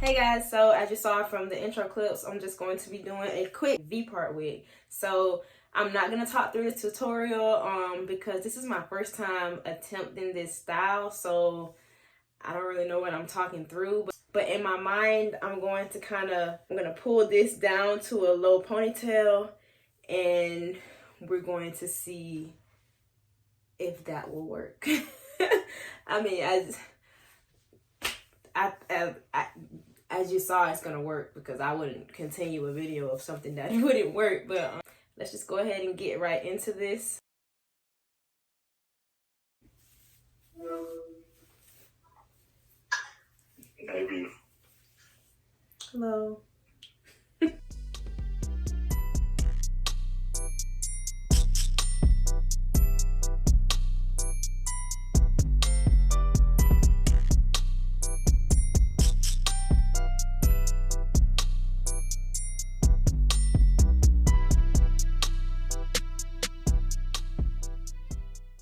Hey guys, so as you saw from the intro clips, I'm just going to be doing a quick V-part wig. So I'm not going to talk through the tutorial because this is my first time attempting this style, so I don't really know what I'm talking through. But in my mind, I'm going to pull this down to a low ponytail, and we're going to see if that will work. I mean, as you saw, it's gonna work because I wouldn't continue a video of something that wouldn't work. But let's just go ahead and get right into this. Baby. Hello.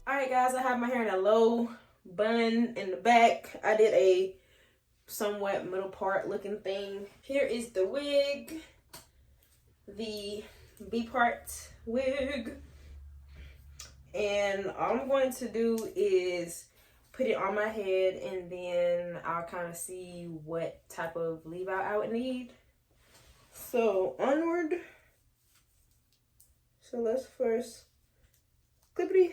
Alright guys, I have my hair in a low bun in the back. I did a somewhat middle part looking thing. Here is the wig, the V-part wig. And all I'm going to do is put it on my head, and then I'll kind of see what type of leave out I would need. So onward. So let's first clippity.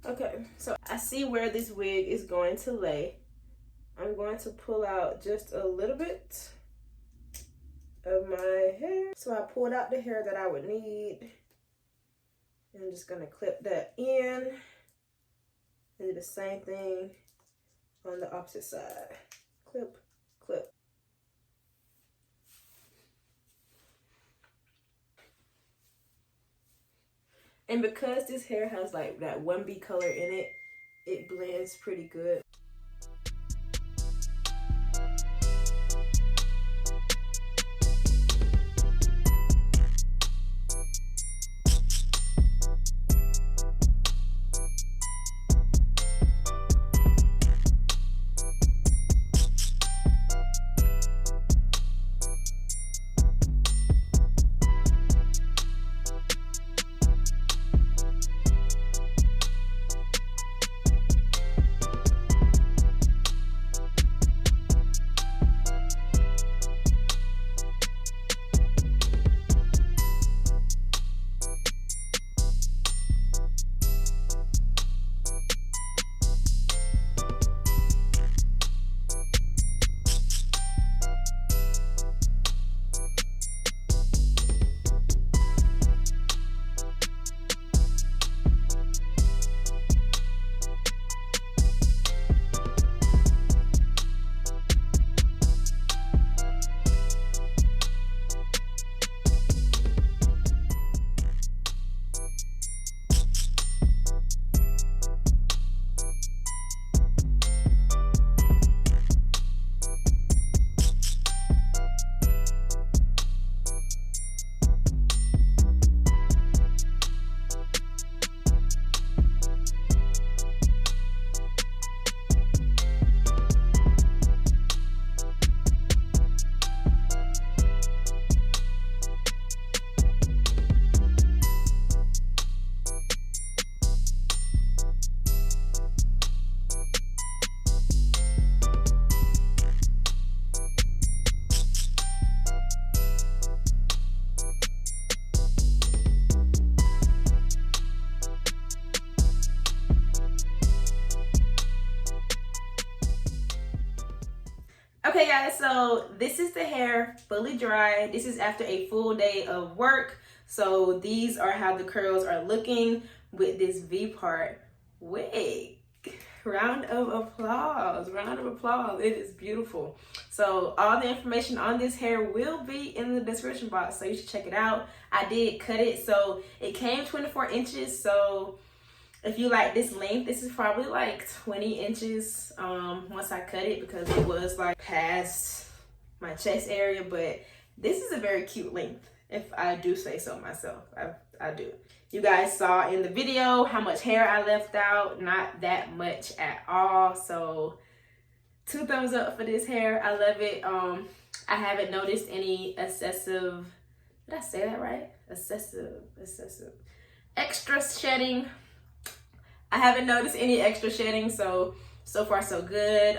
Okay, so I see where this wig is going to lay. I'm going to pull out just a little bit of my hair. So I pulled out the hair that I would need. I'm just gonna clip that in and do the same thing on the opposite side. Clip, clip. And because this hair has like that 1B color in it, it blends pretty good. Okay guys, so this is the hair fully dry. This is after a full day of work. So these are how the curls are looking with this V-part wig. Round of applause, round of applause. It is beautiful. So all the information on this hair will be in the description box, so you should check it out. I did cut it, so it came 24 inches. So if you like this length, this is probably like 20 inches once I cut it, because it was like past my chest area. But this is a very cute length, if I do say so myself. I do. You guys saw in the video how much hair I left out. Not that much at all. So 2 thumbs up for this hair. I love it. I haven't noticed any excessive, did I say that right? Excessive, extra shedding. I haven't noticed any extra shedding, so far so good.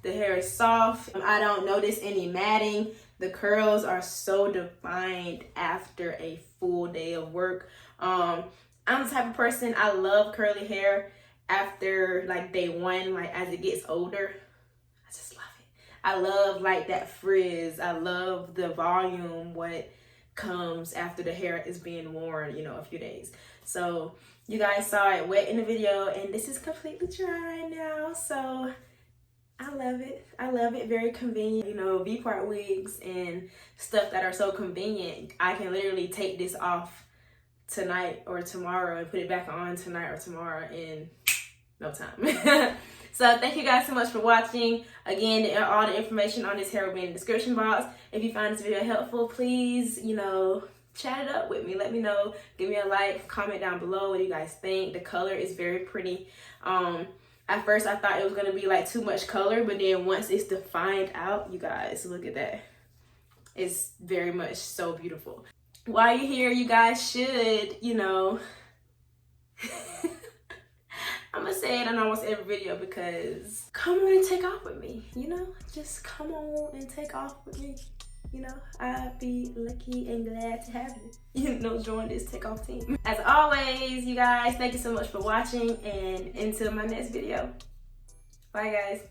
The hair is soft. I don't notice any matting. The curls are so defined after a full day of work. I'm the type of person, I love curly hair after like day 1, like as it gets older. I just love it. I love like that frizz. I love the volume, what comes after the hair is being worn, you know, a few days. So you guys saw it wet in the video, and this is completely dry now. So I love it. I love it. Very convenient. You know, V-part wigs and stuff that are so convenient. I can literally take this off tonight or tomorrow and put it back on tonight or tomorrow in no time. So thank you guys so much for watching. Again, all the information on this hair will be in the description box. If you find this video helpful, please, you know, chat it up with me. Let me know. Give me a like, comment down below what you guys think. The color is very pretty. At first I thought it was gonna be like too much color, but then once it's defined out, you guys, look at that. It's very much so beautiful. While you're here, you guys should, you know, I'm gonna say it in almost every video because come on and take off with me, you know? Just come on and take off with me. You know, I'd be lucky and glad to have you, you know, join this takeoff team. As always, you guys, thank you so much for watching, and until my next video. Bye, guys.